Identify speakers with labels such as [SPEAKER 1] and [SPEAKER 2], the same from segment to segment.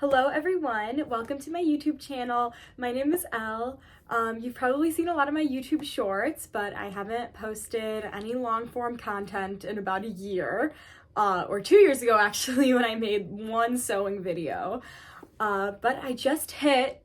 [SPEAKER 1] Hello everyone, welcome to my YouTube channel. My name is Elle. You've probably seen a lot of my YouTube shorts, but I haven't posted any long form content in about a year, or 2 years ago actually when I made one sewing video. But I just hit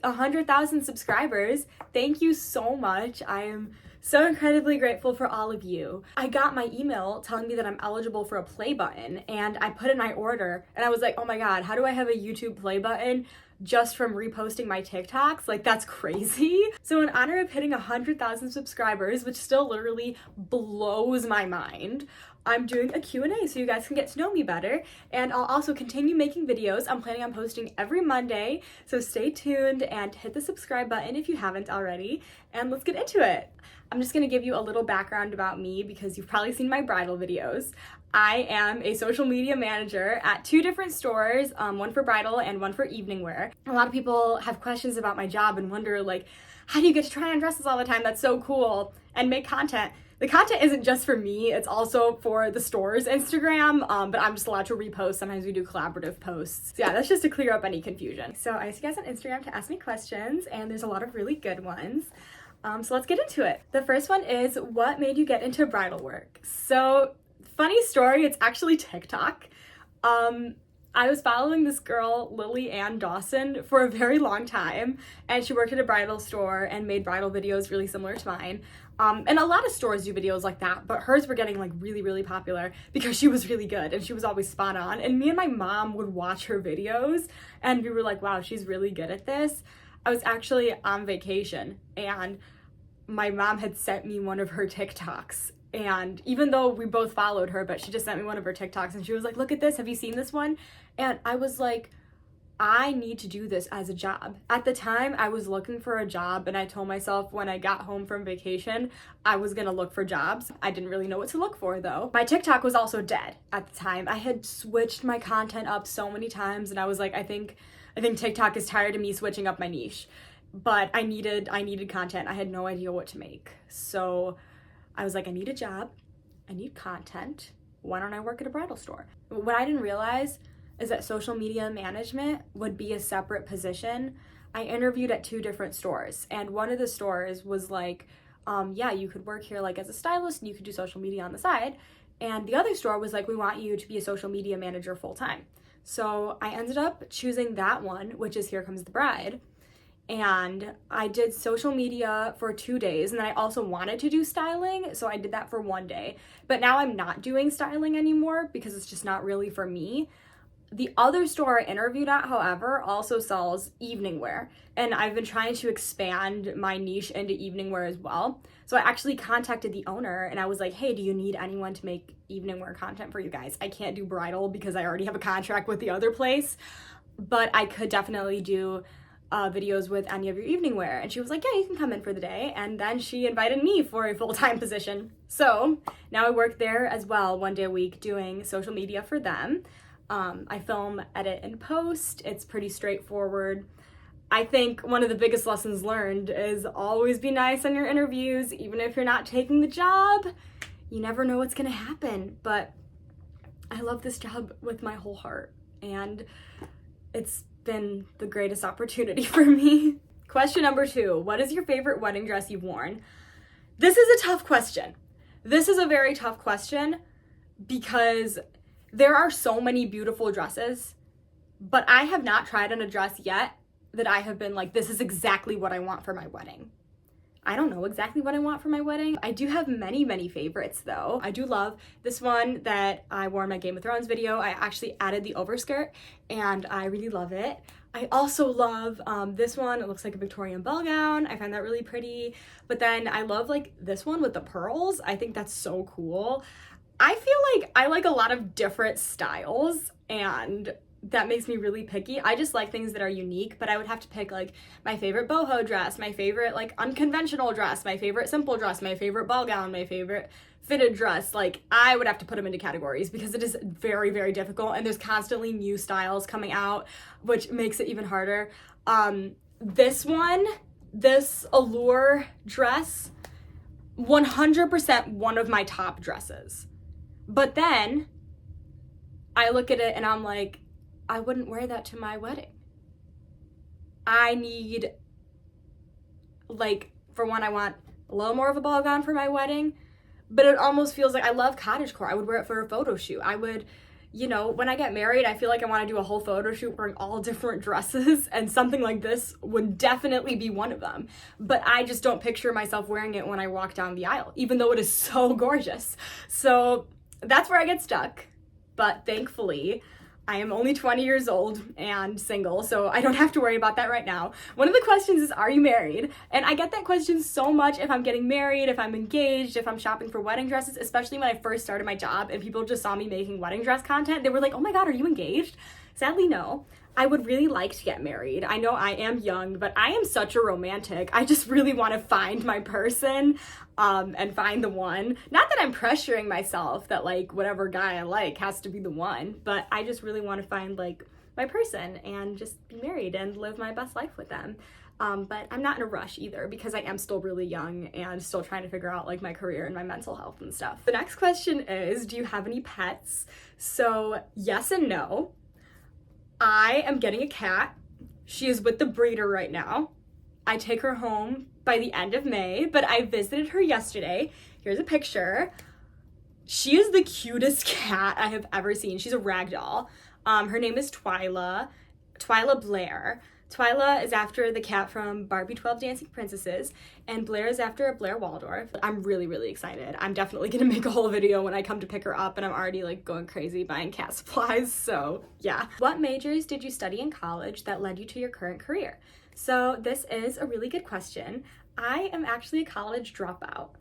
[SPEAKER 1] 100,000 subscribers. Thank you so much. I am so incredibly grateful for all of you. I got my email telling me that I'm eligible for a play button, and I put in my order and I was like, oh my god, how do I have a YouTube play button just from reposting my TikToks? Like, that's crazy. So in honor of hitting 100,000 subscribers, which still literally blows my mind, I'm doing a Q&A so you guys can get to know me better, and I'll also continue making videos. I'm planning on posting every Monday, so stay tuned and hit the subscribe button if you haven't already, and let's get into it. I'm just gonna give you a little background about me because you've probably seen my bridal videos. I am a social media manager at 2 different stores, one for bridal and one for evening wear. A lot of people have questions about my job and wonder, like, how do you get to try on dresses all the time? That's so cool, and make content. The content isn't just for me, it's also for the store's Instagram, but I'm just allowed to repost. Sometimes we do collaborative posts. So yeah, that's just to clear up any confusion. So I see you guys on Instagram to ask me questions, and there's a lot of really good ones. So let's get into it. The first one is, what made you get into bridal work? So, funny story, it's actually TikTok. I was following this girl, Lily Ann Dawson, for a very long time, and she worked at a bridal store and made bridal videos really similar to mine. And a lot of stores do videos like that, but hers were getting like really, really popular because she was really good and she was always spot on. And me and my mom would watch her videos and we were like, wow, she's really good at this. I was actually on vacation and my mom had sent me one of her TikToks, and even though we both followed her, but she just sent me one of her TikToks and she was like, look at this, have you seen this one? And I was like, I need to do this as a job. At the time, I was looking for a job, and I told myself when I got home from vacation, I was gonna look for jobs. I didn't really know what to look for though. My TikTok was also dead at the time. I had switched my content up so many times and I was like, I think TikTok is tired of me switching up my niche. But I needed content. I had no idea what to make. So I was like, I need a job, I need content. Why don't I work at a bridal store? What I didn't realize is that social media management would be a separate position. I interviewed at 2 different stores, and one of the stores was like, yeah, you could work here like as a stylist and you could do social media on the side. And the other store was like, we want you to be a social media manager full time. So I ended up choosing that one, which is Here Comes the Bride. And I did social media for 2 days, and then I also wanted to do styling, so I did that for 1 day. But now I'm not doing styling anymore because it's just not really for me. The other store I interviewed at, however, also sells evening wear, and I've been trying to expand my niche into evening wear as well. So I actually contacted the owner and I was like, hey, do you need anyone to make evening wear content for you guys? I can't do bridal because I already have a contract with the other place, but I could definitely do videos with any of your evening wear. And she was like, yeah, you can come in for the day. And then she invited me for a full-time position. So now I work there as well 1 day a week doing social media for them. I film, edit, and post. It's pretty straightforward. I think one of the biggest lessons learned is always be nice on your interviews. Even if you're not taking the job, you never know what's gonna happen. But I love this job with my whole heart, and it's been the greatest opportunity for me. Question number 2, what is your favorite wedding dress you've worn? This is a tough question. This is a very tough question because there are so many beautiful dresses, but I have not tried on a dress yet that I have been like, this is exactly what I want for my wedding. I don't know exactly what I want for my wedding. I do have many, many favorites though. I do love this one that I wore in my Game of Thrones video. I actually added the overskirt and I really love it. I also love this one. It looks like a Victorian ball gown. I find that really pretty. But then I love like this one with the pearls. I think that's so cool. I feel like I like a lot of different styles, and that makes me really picky. I just like things that are unique, but I would have to pick like my favorite boho dress, my favorite like unconventional dress, my favorite simple dress, my favorite ball gown, my favorite fitted dress. Like, I would have to put them into categories because it is very, very difficult, and there's constantly new styles coming out, which makes it even harder. This Allure dress, 100% one of my top dresses. But then I look at it and I'm like, I wouldn't wear that to my wedding. I need, like, for one, I want a little more of a ball gown for my wedding, but it almost feels like I love cottagecore. I would wear it for a photo shoot. I would, you know, when I get married, I feel like I want to do a whole photo shoot wearing all different dresses, and something like this would definitely be one of them. But I just don't picture myself wearing it when I walk down the aisle, even though it is so gorgeous. So that's where I get stuck. But thankfully, I am only 20 years old and single, so I don't have to worry about that right now. One of the questions is, are you married? And I get that question so much if I'm getting married, if I'm engaged, if I'm shopping for wedding dresses, especially when I first started my job and people just saw me making wedding dress content. They were like, oh my God, are you engaged? Sadly, no. I would really like to get married. I know I am young, but I am such a romantic. I just really want to find my person and find the one. Not that I'm pressuring myself that like whatever guy I like has to be the one, but I just really want to find like my person and just be married and live my best life with them. But I'm not in a rush either because I am still really young and still trying to figure out like my career and my mental health and stuff. The next question is, do you have any pets? So yes and no. I am getting a cat. She is with the breeder right now. I take her home by the end of May, but I visited her yesterday. Here's a picture. She is the cutest cat I have ever seen. She's a ragdoll. Her name is Twyla Blair. Twyla is after the cat from Barbie 12 Dancing Princesses, and Blair is after Blair Waldorf. I'm really, really excited. I'm definitely gonna make a whole video when I come to pick her up, and I'm already like going crazy buying cat supplies, so yeah. What majors did you study in college that led you to your current career? So this is a really good question. I am actually a college dropout.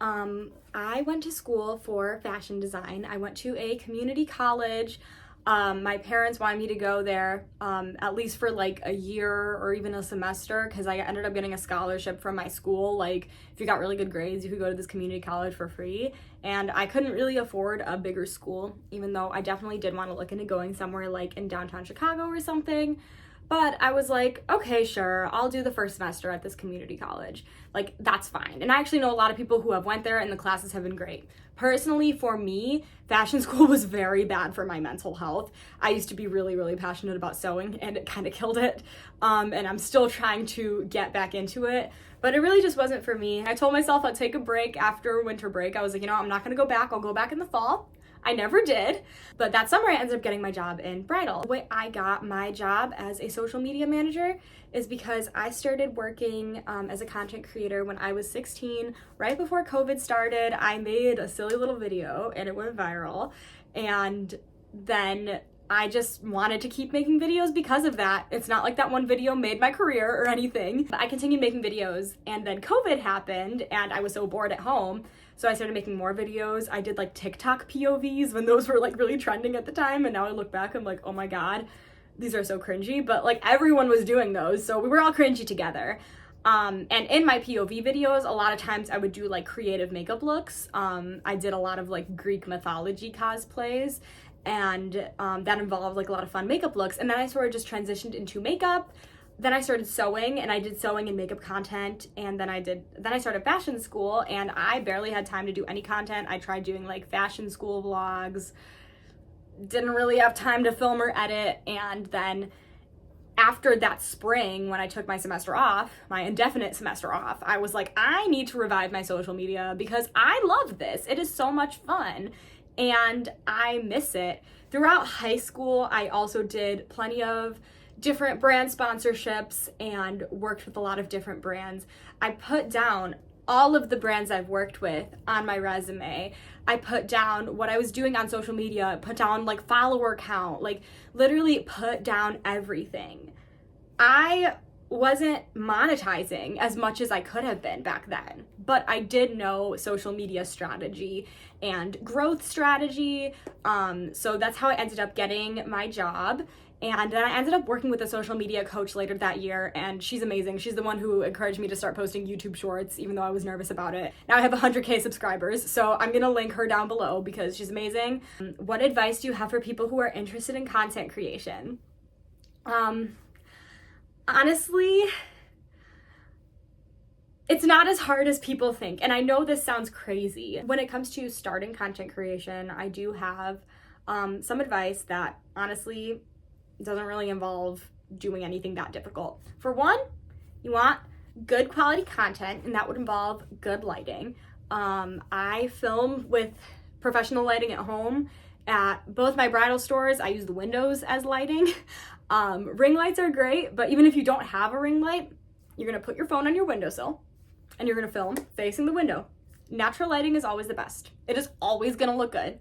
[SPEAKER 1] I went to school for fashion design. I went to a community college. My parents wanted me to go there at least for like a year or even a semester because I ended up getting a scholarship from my school. Like if you got really good grades, you could go to this community college for free. And I couldn't really afford a bigger school, even though I definitely did want to look into going somewhere like in downtown Chicago or something. But I was like, okay, sure, I'll do the first semester at this community college. Like, that's fine. And I actually know a lot of people who have went there and the classes have been great. Personally, for me, fashion school was very bad for my mental health. I used to be really, really passionate about sewing and it kind of killed it. And I'm still trying to get back into it. But it really just wasn't for me. I told myself I'd take a break after winter break. I was like, you know, I'm not gonna go back. I'll go back in the fall. I never did, but that summer I ended up getting my job in Bridal. The way I got my job as a social media manager is because I started working as a content creator when I was 16. Right before COVID started, I made a silly little video and it went viral. And then I just wanted to keep making videos because of that. It's not like that one video made my career or anything. But I continued making videos and then COVID happened and I was so bored at home. So I started making more videos. I did like TikTok POVs when those were like really trending at the time. And now I look back, I'm like, oh my God, these are so cringy. But like everyone was doing those. So we were all cringy together. And in my POV videos, a lot of times I would do like creative makeup looks. I did a lot of like Greek mythology cosplays. And that involved like a lot of fun makeup looks. And then I sort of just transitioned into makeup. Then I started sewing and I did sewing and makeup content. And then I started fashion school and I barely had time to do any content. I tried doing like fashion school vlogs, didn't really have time to film or edit. And then after that spring, when I took my semester off, my indefinite semester off, I was like, I need to revive my social media because I love this. It is so much fun. And I miss it. Throughout high school, I also did plenty of different brand sponsorships and worked with a lot of different brands. I put down all of the brands I've worked with on my resume. I put down what I was doing on social media, put down like follower count, like literally put down everything. I wasn't monetizing as much as I could have been back then, but I did know social media strategy and growth strategy. So that's how I ended up getting my job. And then I ended up working with a social media coach later that year, and she's amazing. She's the one who encouraged me to start posting YouTube shorts, even though I was nervous about it. Now I have 100K subscribers, so I'm gonna link her down below because she's amazing. What advice do you have for people who are interested in content creation? Honestly, it's not as hard as people think. And I know this sounds crazy. When it comes to starting content creation, I do have some advice that honestly It doesn't really involve doing anything that difficult. For one, you want good quality content, and that would involve good lighting. I film with professional lighting at home. At both my bridal stores, I use the windows as lighting. Ring lights are great, but even if you don't have a ring light, you're gonna put your phone on your windowsill and you're gonna film facing the window. Natural lighting is always the best. It is always gonna look good.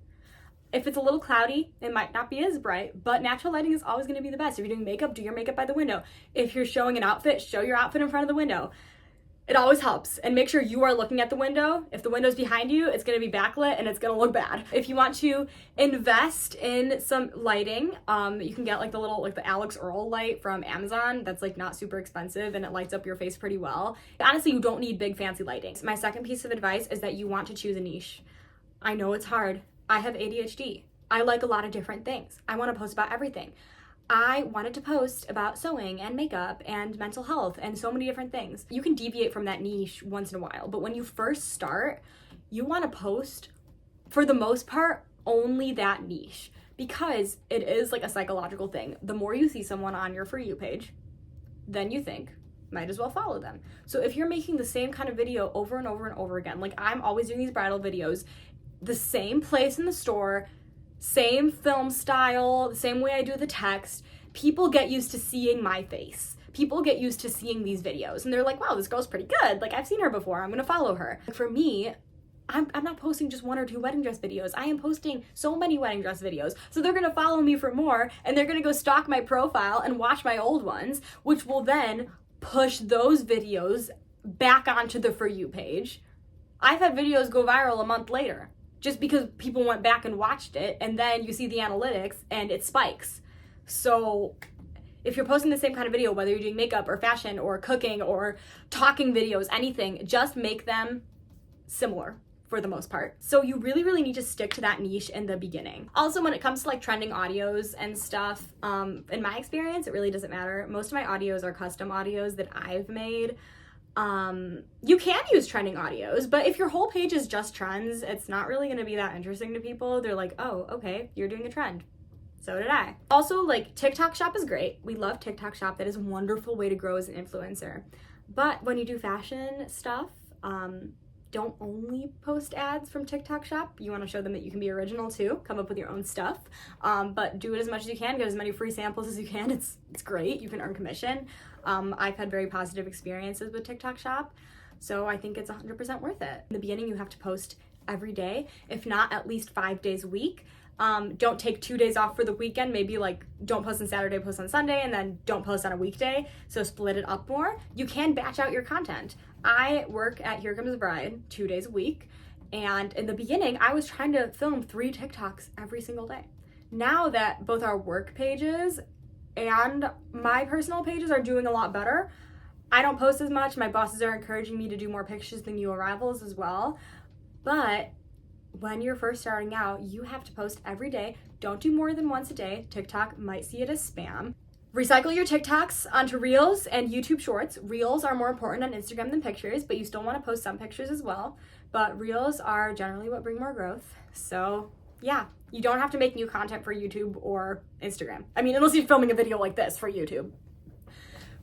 [SPEAKER 1] If it's a little cloudy, it might not be as bright, but natural lighting is always gonna be the best. If you're doing makeup, do your makeup by the window. If you're showing an outfit, show your outfit in front of the window. It always helps. And make sure you are looking at the window. If the window's behind you, it's gonna be backlit and it's gonna look bad. If you want to invest in some lighting, you can get like the Alex Earl light from Amazon. That's like not super expensive and it lights up your face pretty well. Honestly, you don't need big fancy lighting. My second piece of advice is that you want to choose a niche. I know it's hard. I have ADHD. I like a lot of different things. I wanna post about everything. I wanted to post about sewing and makeup and mental health and so many different things. You can deviate from that niche once in a while, but when you first start, you want to post, for the most part, only that niche, because it is like a psychological thing. The more you see someone on your For You page, then you think, might as well follow them. So if you're making the same kind of video over and over and over again, like I'm always doing these bridal videos, the same place in the store, same film style, the same way I do the text, people get used to seeing my face. People get used to seeing these videos and they're like, wow, this girl's pretty good. Like I've seen her before, I'm gonna follow her. For me, I'm not posting just 1 or 2 wedding dress videos. I am posting so many wedding dress videos. So they're gonna follow me for more and they're gonna go stalk my profile and watch my old ones, which will then push those videos back onto the For You page. I've had videos go viral a month later, just because people went back and watched it, and then you see the analytics and it spikes. So if you're posting the same kind of video, whether you're doing makeup or fashion or cooking or talking videos, anything, just make them similar for the most part. So you really, really need to stick to that niche in the beginning. Also, when it comes to like trending audios and stuff, in my experience, it really doesn't matter. Most of my audios are custom audios that I've made. You can use trending audios, but if your whole page is just trends, it's not really going to be that interesting to people. They're like, oh, okay, you're doing a trend. So did I. Also, like, TikTok Shop is great. We love TikTok Shop. That is a wonderful way to grow as an influencer. But when you do fashion stuff, don't only post ads from TikTok Shop. You want to show them that you can be original too. Come up with your own stuff. But do it as much as you can. Get as many free samples as you can. It's great. You can earn commission. I've had very positive experiences with TikTok Shop. So I think it's 100% worth it. In the beginning, you have to post every day, if not at least 5 days a week. Don't take 2 days off for the weekend. Maybe like don't post on Saturday, post on Sunday, and then don't post on a weekday. So split it up more. You can batch out your content. I work at Here Comes the Bride 2 days a week. And in the beginning, I was trying to film 3 TikToks every single day. Now that both our work pages and my personal pages are doing a lot better, I don't post as much. My bosses are encouraging me to do more pictures than new arrivals as well. But when you're first starting out, you have to post every day. Don't do more than once a day. TikTok might see it as spam. Recycle your TikToks onto Reels and YouTube Shorts. Reels are more important on Instagram than pictures, but you still want to post some pictures as well. But Reels are generally what bring more growth. So yeah, you don't have to make new content for YouTube or Instagram. I mean, unless you're filming a video like this for YouTube.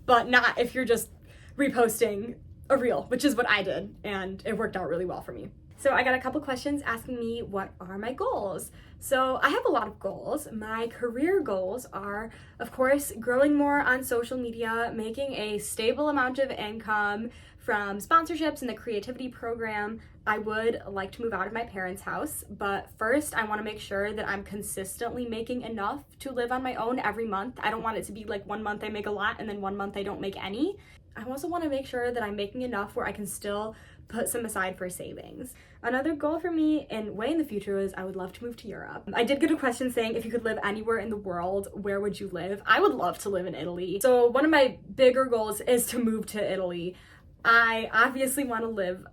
[SPEAKER 1] But not if you're just reposting a Reel, which is what I did, and it worked out really well for me. So I got a couple questions asking me what are my goals. So I have a lot of goals. My career goals are, of course, growing more on social media, making a stable amount of income from sponsorships and the creativity program. I would like to move out of my parents' house, but first I want to make sure that I'm consistently making enough to live on my own every month. I don't want it to be like 1 month I make a lot and then 1 month I don't make any. I also want to make sure that I'm making enough where I can still put some aside for savings. Another goal for me and way in the future is I would love to move to Europe. I did get a question saying if you could live anywhere in the world, where would you live? I would love to live in Italy. So one of my bigger goals is to move to Italy. I obviously want to live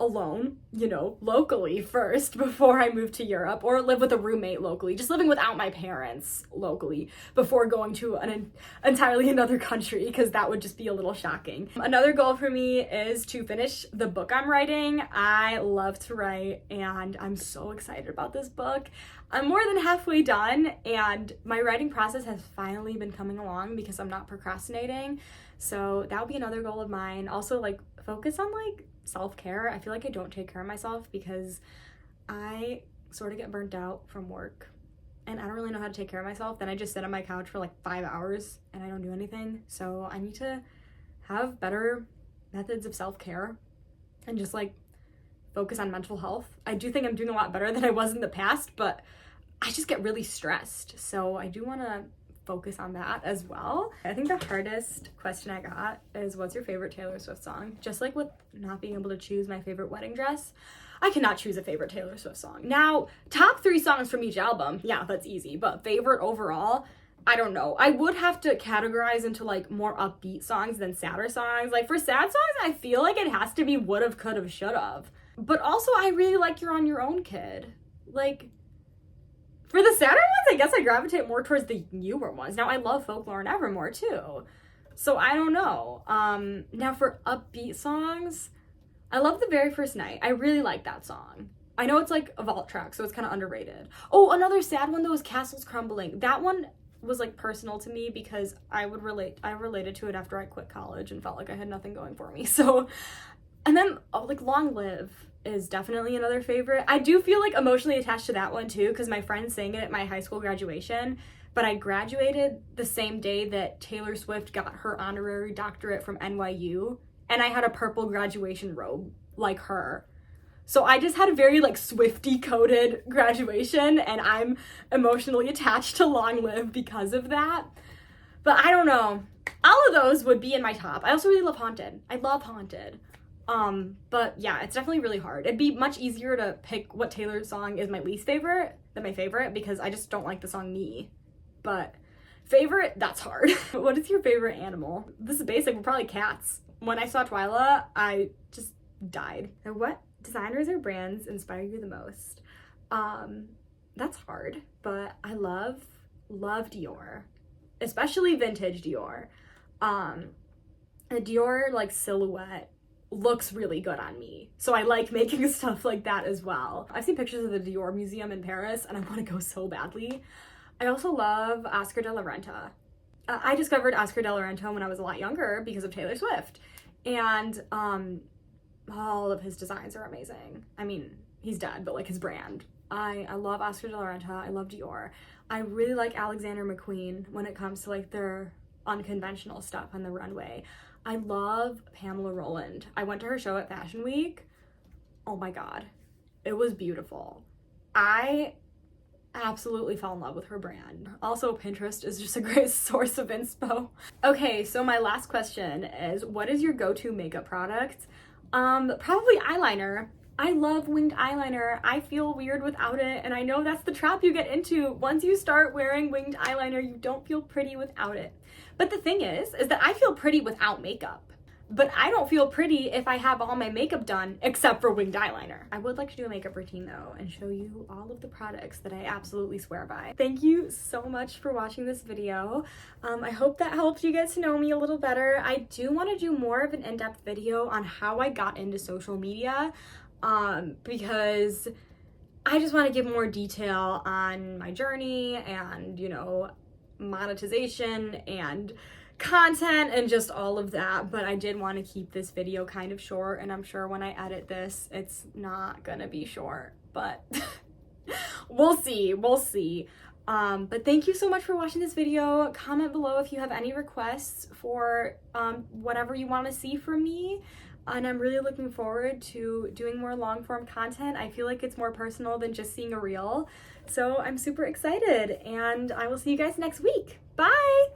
[SPEAKER 1] alone, you know, locally first before I moved to Europe, or live with a roommate locally, just living without my parents locally before going to an entirely another country, because that would just be a little shocking. Another goal for me is to finish the book I'm writing. I love to write and I'm so excited about this book. I'm more than halfway done and my writing process has finally been coming along because I'm not procrastinating. So that would be another goal of mine. Also, like, focus on like self-care. I feel like I don't take care of myself because I sort of get burnt out from work and I don't really know how to take care of myself. Then I just sit on my couch for like 5 hours and I don't do anything. So I need to have better methods of self-care and just like focus on mental health. I do think I'm doing a lot better than I was in the past, but I just get really stressed. So I do want to focus on that as well. I think the hardest question I got is, what's your favorite Taylor Swift song? Just like with not being able to choose my favorite wedding dress, I cannot choose a favorite Taylor Swift song. Now, top 3 songs from each album, yeah, that's easy, but favorite overall, I don't know. I would have to categorize into like more upbeat songs than sadder songs. Like for sad songs, I feel like it has to be Would've, Could've, Should've. But also I really like You're on Your Own, Kid. Like, for the sadder ones, I guess I gravitate more towards the newer ones. Now, I love Folklore and Evermore, too. So, I don't know. Now, for upbeat songs, I love The Very First Night. I really like that song. I know it's like a vault track, so it's kind of underrated. Oh, another sad one, though, is Castles Crumbling. That one was, like, personal to me because I related to it after I quit college and felt like I had nothing going for me. So, and then, like, Long Live is definitely another favorite. I do feel like emotionally attached to that one too because my friend sang it at my high school graduation, but I graduated the same day that Taylor Swift got her honorary doctorate from NYU and I had a purple graduation robe like her. So I just had a very like Swiftie coded graduation and I'm emotionally attached to Long Live because of that. But I don't know. All of those would be in my top. I also really love Haunted. I love Haunted. But yeah, it's definitely really hard. It'd be much easier to pick what Taylor song is my least favorite than my favorite because I just don't like the song Me. But favorite, that's hard. What is your favorite animal? This is basic, but probably cats. When I saw Twyla, I just died. And what designers or brands inspire you the most? That's hard, but I love Dior, especially vintage Dior. A Dior like silhouette looks really good on me. So I like making stuff like that as well. I've seen pictures of the Dior Museum in Paris and I want to go so badly. I also love Oscar de la Renta. I discovered Oscar de la Renta when I was a lot younger because of Taylor Swift. And all of his designs are amazing. I mean, he's dead, but like his brand. I love Oscar de la Renta. I love Dior. I really like Alexander McQueen when it comes to like their unconventional stuff on the runway. I love Pamela Roland. I went to her show at Fashion Week. Oh my God. It was beautiful. I absolutely fell in love with her brand. Also, Pinterest is just a great source of inspo. Okay, so my last question is, what is your go-to makeup product? Probably eyeliner. I love winged eyeliner. I feel weird without it, and I know that's the trap you get into. Once you start wearing winged eyeliner, you don't feel pretty without it. But the thing is that I feel pretty without makeup. But I don't feel pretty if I have all my makeup done except for winged eyeliner. I would like to do a makeup routine though and show you all of the products that I absolutely swear by. Thank you so much for watching this video. I hope that helped you get to know me a little better. I do want to do more of an in-depth video on how I got into social media because I just want to give more detail on my journey and, you know, monetization and content and just all of that, but I did want to keep this video kind of short, and I'm sure when I edit this it's not gonna be short, but we'll see. But thank you so much for watching this video. Comment below if you have any requests for whatever you want to see from me, and I'm really looking forward to doing more long form content. I feel like it's more personal than just seeing a reel, so I'm super excited, and I will see you guys next week. Bye!